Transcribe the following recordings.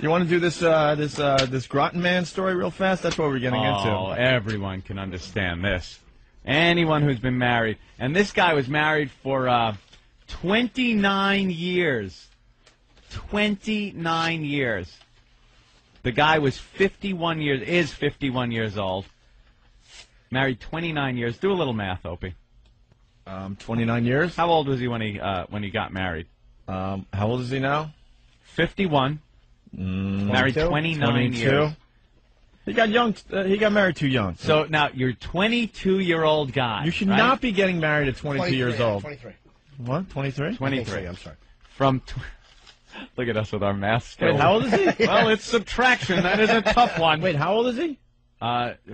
You want to do this Groton man story real fast? That's what we're getting into. Oh, everyone can understand this. Anyone who's been married. And this guy was married for 29 years. 29 years. The guy was 51 years old. Married 29 years. Do a little math, Opie. 29 years? How old was he when he got married? How old is he now? 51. Married 29 years. He got young. He got married too young. So now you're a 22-year-old guy. You should not be getting married at 22 years old. 23. What? 23? 23. I'm sorry. Look at us with our math skills. Wait, how old is he? Well, it's subtraction. That is a tough one. Wait, how old is he?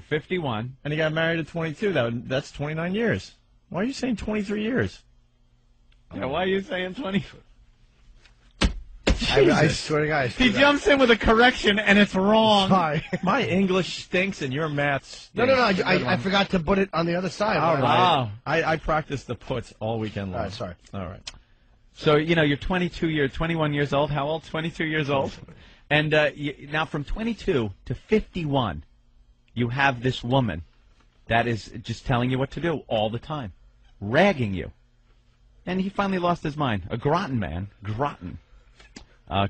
51. And he got married at 22. That's 29 years. Why are you saying 23 years? Yeah, why are you saying 20? I swear to God. He jumps in with a correction, and it's wrong. Sorry. My English stinks, and your math stinks. No. I forgot to put it on the other side. All right. Oh. I practiced the puts all weekend long. All right, sorry. All right. So, you're 21 years old. How old? 22 years old. And now from 22 to 51, you have this woman that is just telling you what to do all the time, ragging you. And he finally lost his mind. A Groton man,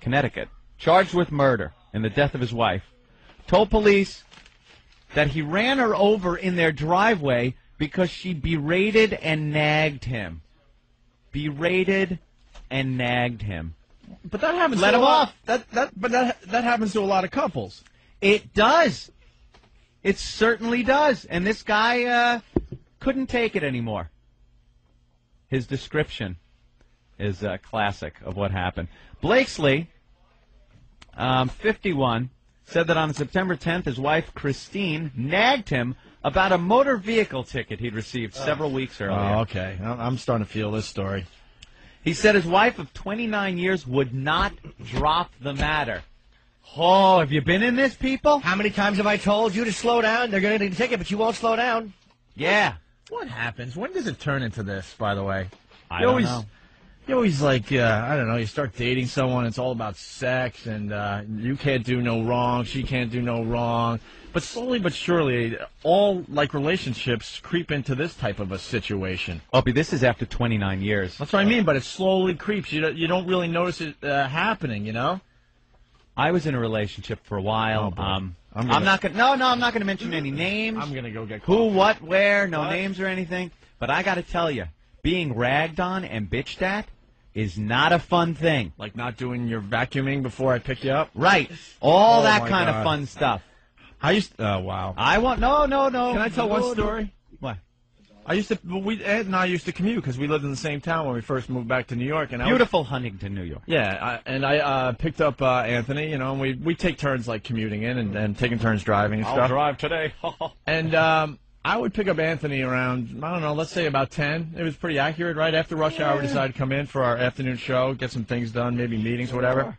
Connecticut, charged with murder in the death of his wife, told police that he ran her over in their driveway because she berated and nagged him. Berated and nagged him. But that happens. Let him off. But that happens to a lot of couples. It does. It certainly does. And this guy couldn't take it anymore. His description is classic of what happened. Blakeslee, 51, said that on September 10th, his wife, Christine, nagged him about a motor vehicle ticket he'd received several weeks earlier. Oh, okay. I'm starting to feel this story. He said his wife of 29 years would not drop the matter. Oh, have you been in this, people? How many times have I told you to slow down? They're going to get a ticket, but you won't slow down. Yeah. What happens? When does it turn into this, by the way? I don't know. You always like, I don't know, you start dating someone, it's all about sex, and you can't do no wrong, she can't do no wrong. But slowly but surely, all, like, relationships creep into this type of a situation. Opie, this is after 29 years. That's what I mean, but it slowly creeps. You don't really notice it happening, you know? I was in a relationship for a while. Oh, I'm not gonna mention any names. I'm gonna go get who, what, where, no names or anything. But I gotta tell you, being ragged on and bitched at is not a fun thing. Like not doing your vacuuming before I pick you up? Right. All that my kind God. of fun stuff. Oh, wow. No. Can I tell one story? What? Ed and I used to commute because we lived in the same town when we first moved back to New York. And Beautiful Huntington, New York. Yeah, I picked up Anthony, and we take turns like commuting in and taking turns driving and stuff. I'll drive today. And I would pick up Anthony around, I don't know, let's say about 10. It was pretty accurate. Right after rush hour, we decided to come in for our afternoon show, get some things done, maybe meetings or whatever.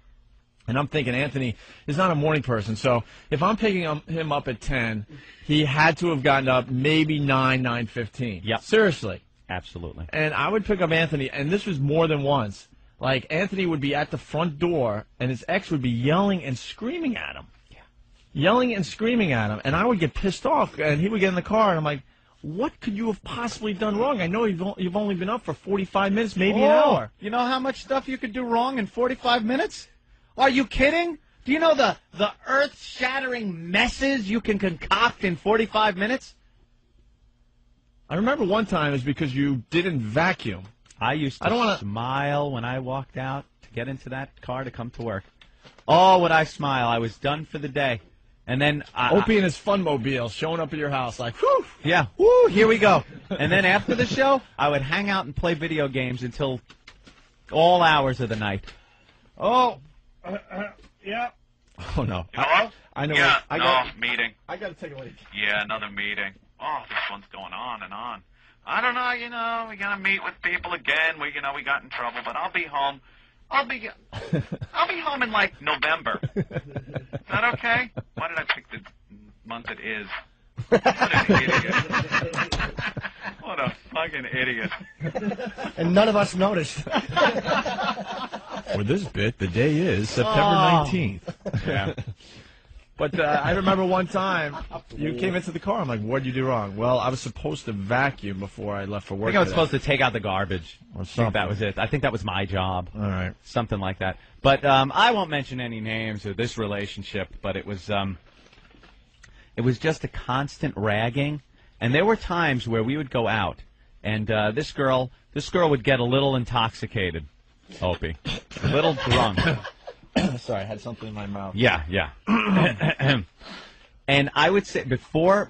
And I'm thinking Anthony is not a morning person, so if I'm picking him up at 10, he had to have gotten up maybe 9:15. Yep. Seriously. Absolutely. And I would pick up Anthony, and this was more than once. Like, Anthony would be at the front door, and his ex would be yelling and screaming at him. Yeah. Yelling and screaming at him. And I would get pissed off, and he would get in the car, and I'm like, what could you have possibly done wrong? I know you've only been up for 45 minutes, maybe an hour. You know how much stuff you could do wrong in 45 minutes? Are you kidding? Do you know the earth-shattering messes you can concoct in 45 minutes? I remember one time is because you didn't vacuum. I used to smile when I walked out to get into that car to come to work. Oh, would I smile. I was done for the day. And then Opie and his funmobile showing up at your house like, whew. Yeah, whoo, here we go. And then after the show, I would hang out and play video games until all hours of the night. Oh, yeah. Oh, no. Hello? I know. Yeah, meeting. I got to take a leak. Yeah, another meeting. Oh, this one's going on and on. I don't know, we got to meet with people again. We got in trouble, but I'll be home. I'll be home in, like, November. Is that okay? Why did I pick the month it is? What an idiot. What a fucking idiot. And none of us noticed. For this bit, the day is September 19th. Yeah. But I remember one time you came into the car. I'm like, what'd you do wrong? Well, I was supposed to vacuum before I left for work. I think I was supposed to take out the garbage. Or I think that was it. I think that was my job. All right. Something like that. But I won't mention any names of this relationship, but it was just a constant ragging. And there were times where we would go out, and this girl would get a little intoxicated, Opie. A little drunk. Sorry, I had something in my mouth. Yeah. And I would say, before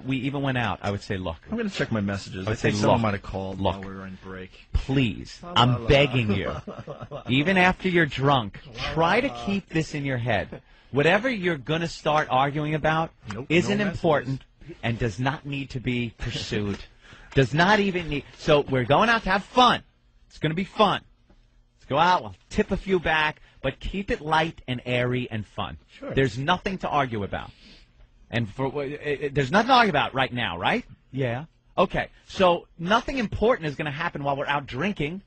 we even went out, I would say, look. I'm going to check my messages. I would say, someone look, might have called look, while we were on break. Please, I'm begging you, even after you're drunk, try to keep this in your head. Whatever you're going to start arguing about isn't important and does not need to be pursued. Does not even need. So we're going out to have fun. It's going to be fun. Let's go out. We'll tip a few back, but keep it light and airy and fun. Sure. There's nothing to argue about. And there's nothing to argue about right now, right? Yeah. Okay. So nothing important is going to happen while we're out drinking.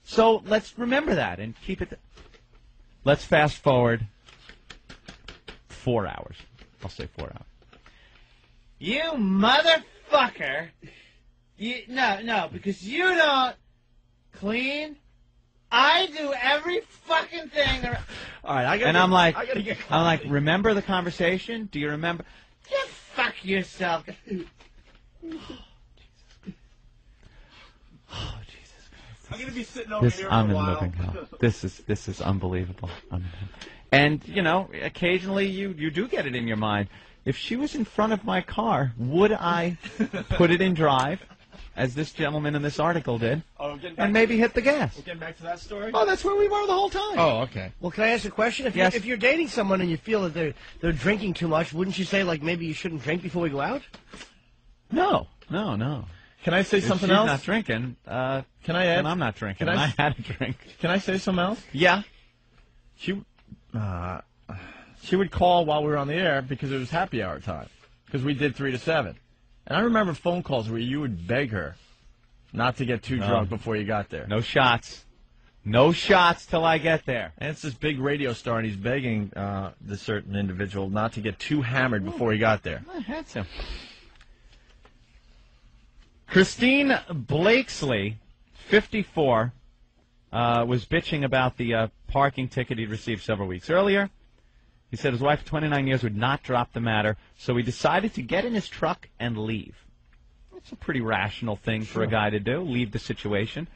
So let's remember that and keep it. Let's fast forward 4 hours. I'll say 4 hours. You motherfucker. No, because you don't clean. I do every fucking thing. All right, I'm like, remember the conversation? Do you remember? Just fuck yourself. Oh, Jesus Christ. I'm going to be sitting over here for I'm a in while. living hell. This is unbelievable. And, occasionally you do get it in your mind. If she was in front of my car, would I put it in drive, as this gentleman in this article did, and maybe hit the gas? We're getting back to that story? Oh, that's where we were the whole time. Oh, okay. Well, can I ask a question? If you're dating someone and you feel that they're drinking too much, wouldn't you say, like, maybe you shouldn't drink before we go out? No. Can I say If something she's else? not drinking, Can I add? and I'm not drinking. Can I- and I had a drink. Can I say something else? Yeah. She would call while we were on the air because it was happy hour time, because we did 3 to 7. And I remember phone calls where you would beg her not to get too drunk before you got there. No shots. No shots till I get there. And it's this big radio star, and he's begging this certain individual not to get too hammered before he got there. I had to. Christine Blakeslee, 54, was bitching about the parking ticket he'd received several weeks earlier. He said his wife of 29 years would not drop the matter, so he decided to get in his truck and leave. That's a pretty rational thing for a guy to do, leave the situation.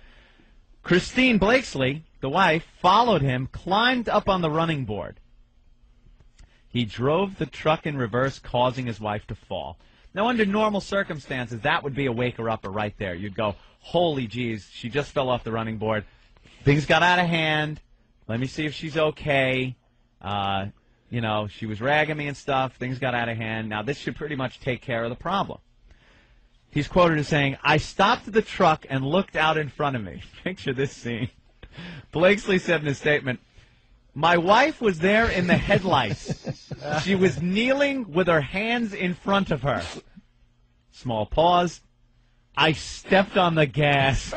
Christine Blakeslee, the wife, followed him, climbed up on the running board. He drove the truck in reverse, causing his wife to fall. Now, under normal circumstances, that would be a wake-her-upper right there. You'd go, holy jeez, she just fell off the running board. Things got out of hand. Let me see if she's okay. She was ragging me and stuff. Things got out of hand. Now, this should pretty much take care of the problem. He's quoted as saying, I stopped the truck and looked out in front of me. Picture this scene. Blakeslee said in his statement, my wife was there in the headlights. She was kneeling with her hands in front of her. Small pause. I stepped on the gas.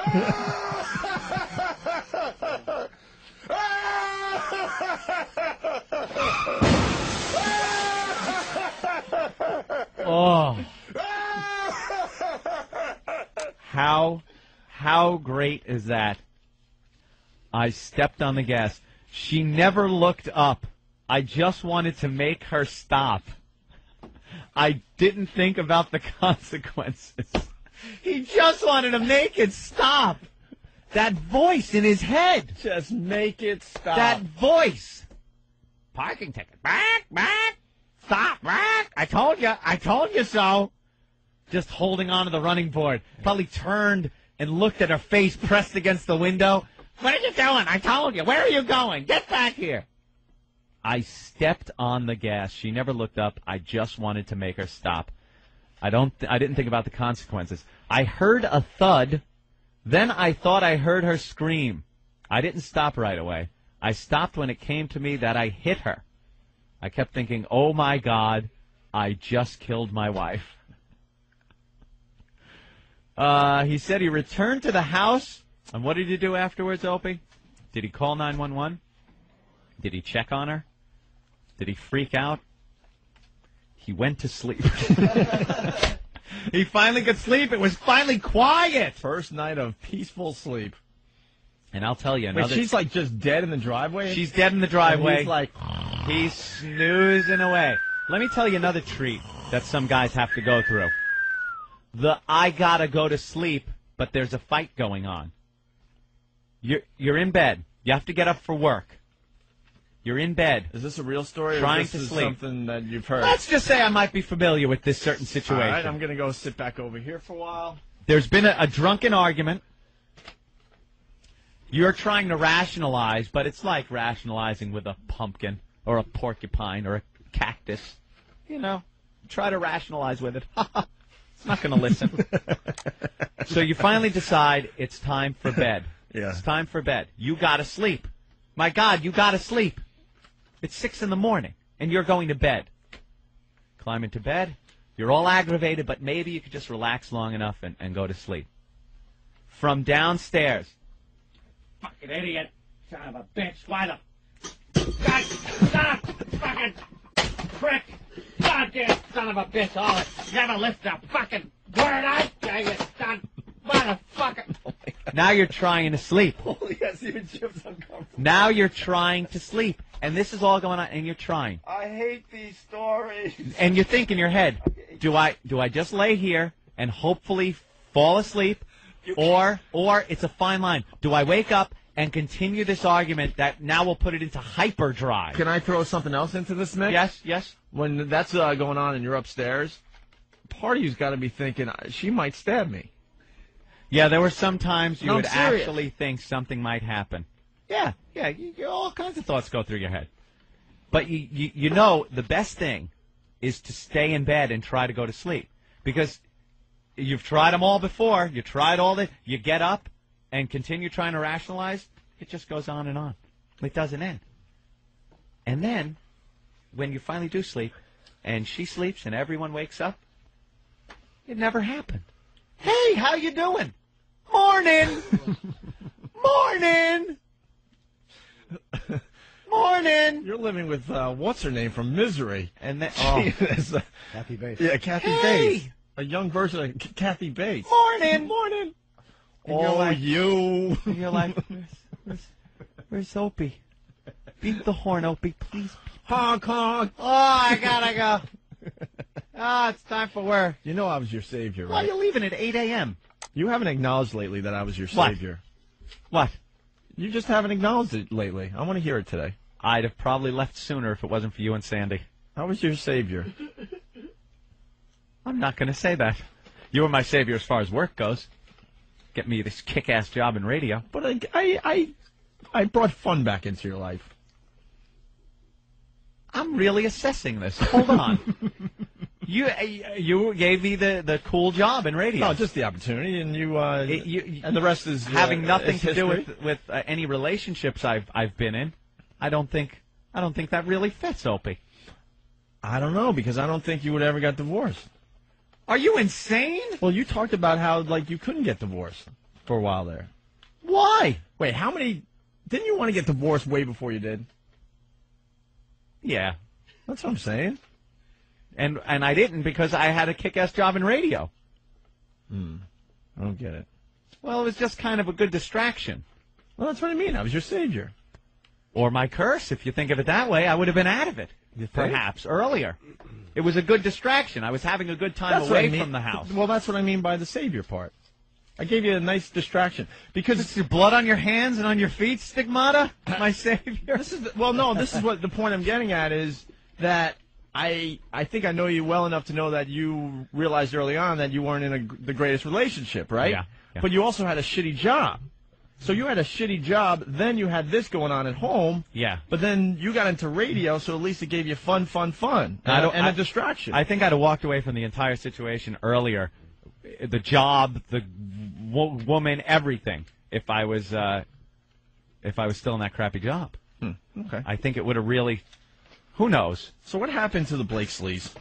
Oh. How great is that? I stepped on the gas. She never looked up. I just wanted to make her stop. I didn't think about the consequences. He just wanted to make it stop. That voice in his head. Just make it stop. That voice. Parking ticket. Back. Stop. Back. I told you so. Just holding on to the running board. Probably turned and looked at her face pressed against the window. What are you doing? I told you. Where are you going? Get back here. I stepped on the gas. She never looked up. I just wanted to make her stop. I didn't think about the consequences. I heard a thud. Then I thought I heard her scream. I didn't stop right away. I stopped when it came to me that I hit her. I kept thinking, oh, my God, I just killed my wife. He said he returned to the house. And what did he do afterwards, Opie? Did he call 911? Did he check on her? Did he freak out? He went to sleep. He finally could sleep. It was finally quiet. First night of peaceful sleep. And I'll tell you Wait, another. she's like just dead in the driveway? She's dead in the driveway. And he's like... He's snoozing away. Let me tell you another treat that some guys have to go through. I gotta go to sleep, but there's a fight going on. You're in bed. You have to get up for work. You're in bed. Is this a real story? Trying or is to this sleep. Something that you've heard? Let's just say I might be familiar with this certain situation. All right, I'm going to go sit back over here for a while. There's been a drunken argument. You're trying to rationalize, but it's like rationalizing with a pumpkin or a porcupine or a cactus. You know, try to rationalize with it. It's not going to listen. So you finally decide it's time for bed. Yeah. It's time for bed. You got to sleep. My God, you got to sleep. It's 6 in the morning, and you're going to bed. Climb into bed. You're all aggravated, but maybe you could just relax long enough and go to sleep. From downstairs. Fucking idiot. Son of a bitch. Why the... God, stop! Fucking prick! Goddamn son of a bitch. Oh, never lift a fucking word out. You son motherfucker. Now you're trying to sleep. Holy yes, even Jim's uncomfortable. Now you're trying to sleep. And this is all going on, and you're trying. I hate these stories. And you think in your head, do I just lay here and hopefully fall asleep? Or it's a fine line. Do I wake up and continue this argument that now will put it into hyperdrive? Can I throw something else into this mix? Yes. When that's going on and you're upstairs, part of you's got to be thinking, she might stab me. Yeah, there were some times you would serious. actually think something might happen. Yeah, all kinds of thoughts go through your head. But you know the best thing is to stay in bed and try to go to sleep. Because you've tried them all before. You tried all this. You get up and continue trying to rationalize. It just goes on and on. It doesn't end. And then, when you finally do sleep, and she sleeps and everyone wakes up, it never happened. Hey, how you doing? Morning! Morning! Morning! You're living with, what's her name from Misery. And then, Kathy Bates. Yeah, Kathy Bates. A young version of Kathy Bates. Morning! Morning! And you're like, you. And you're like, where's Opie? Beat the horn, Opie, please. Honk, honk. Oh, I gotta go. It's time for work. You know I was your savior, Why are right? you leaving at 8 a.m.? You haven't acknowledged lately that I was your What? savior. What? You just haven't acknowledged it lately. I want to hear it today. I'd have probably left sooner if it wasn't for you and Sandy. I was your savior. I'm not going to say that. You were my savior as far as work goes. Get me this kick-ass job in radio. But I brought fun back into your life. I'm really assessing this. Hold on. You gave me the cool job in radio. No, just the opportunity, and and the rest is having nothing is to do history. with any relationships I've been in. I don't think that really fits, Opie. I don't know, because I don't think you would ever get divorced. Are you insane? Well, you talked about how you couldn't get divorced for a while there. Why? Wait, how many? Didn't you want to get divorced way before you did? Yeah. That's what I'm saying. And I didn't because I had a kick-ass job in radio. I don't get it. Well, it was just kind of a good distraction. Well, that's what I mean. I was your savior. Or my curse, if you think of it that way. I would have been out of it, perhaps, earlier. It was a good distraction. I was having a good time That's what I away mean. from the house. Well, that's what I mean by the savior part. I gave you a nice distraction. Because Is your blood on your hands and on your feet, Stigmata? My savior? this is what the point I'm getting at is that I think I know you well enough to know that you realized early on that you weren't in the greatest relationship, right? Yeah. But you also had a shitty job. So you had a shitty job, then you had this going on at home. Yeah. But then you got into radio, so at least it gave you fun, and a distraction. I think I'd have walked away from the entire situation earlier. The job, the woman, everything. If I was still in that crappy job. Okay. I think it would have really. Who knows? So what happened to the Blakeslees?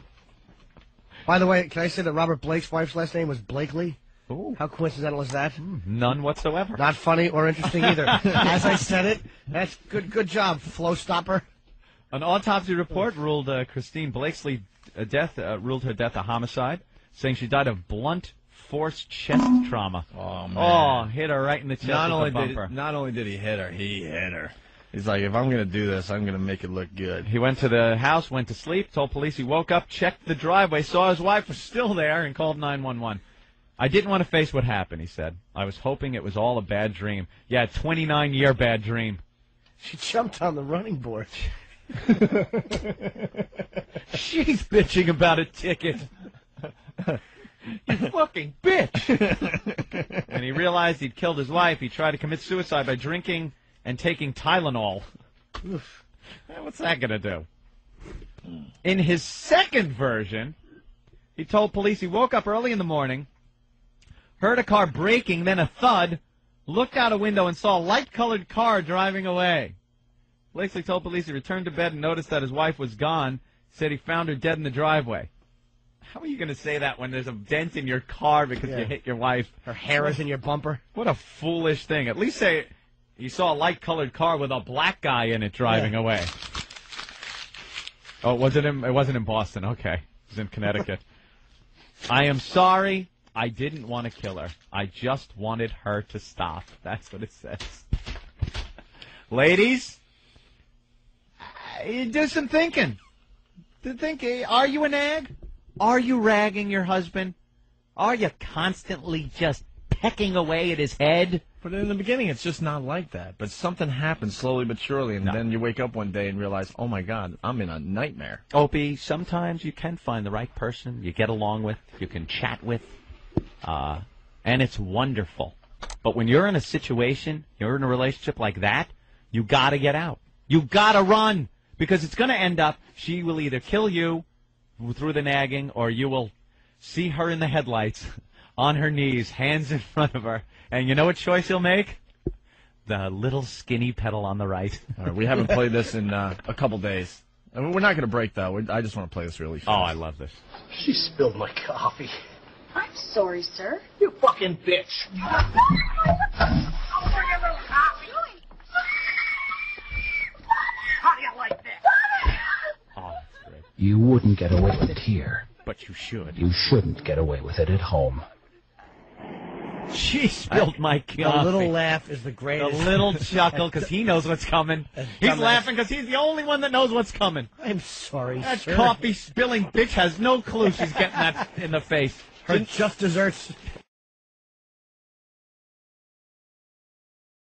By the way, can I say that Robert Blake's wife's last name was Blakeslee? Ooh. How coincidental is that? None whatsoever. Not funny or interesting either. As I said it, that's good job, flow stopper. An autopsy report ruled Christine Blakeslee ruled her death a homicide, saying she died of blunt force chest trauma. Oh, man. Oh, hit her right in the chest with the bumper. Not only did he hit her, he hit her. He's like, if I'm going to do this, I'm going to make it look good. He went to the house, went to sleep, told police he woke up, checked the driveway, saw his wife was still there, and called 911. I didn't want to face what happened, he said. I was hoping it was all a bad dream. Yeah, 29-year bad dream. She jumped on the running board. She's bitching about a ticket. You fucking bitch. And he realized he'd killed his wife. He tried to commit suicide by drinking and taking Tylenol. What's that going to do? In his second version, he told police he woke up early in the morning, heard a car braking, then a thud, looked out a window and saw a light-colored car driving away. Blakeslee told police he returned to bed and noticed that his wife was gone. Said he found her dead in the driveway. How are you going to say that when there's a dent in your car because you hit your wife? Her hair is in your bumper. What a foolish thing. At least say you saw a light-colored car with a black guy in it driving away. Oh, it wasn't in Boston. Okay. It was in Connecticut. I am sorry. I didn't want to kill her. I just wanted her to stop. That's what it says. Ladies, do some thinking. Are you a nag? Are you ragging your husband? Are you constantly just pecking away at his head? But in the beginning, it's just not like that. But something happens slowly but surely, and then you wake up one day and realize, oh, my God, I'm in a nightmare. Opie, sometimes you can find the right person you get along with, you can chat with, and it's wonderful. But when you're in a situation, you're in a relationship like that, you got to get out. You got to run, because it's going to end up, she will either kill you through the nagging, or you will see her in the headlights, on her knees, hands in front of her, and you know what choice you'll make? The little skinny pedal on the right. All right, we haven't played this in a couple days. I mean, we're not going to break, though. I just want to play this really fast. Oh, I love this. She spilled my coffee. I'm sorry, sir. You fucking bitch. I'll bring a little coffee. How do you like this? Oh, that's great. You wouldn't get away with it here. But you should. You shouldn't get away with it at home. She spilled my coffee. The little laugh is the The greatest. little chuckle, because he knows what's coming. He's dumbass. laughing because he's the only one that knows what's coming. I'm sorry, That sir. coffee-spilling bitch has no clue she's getting that in the face. Her just desserts.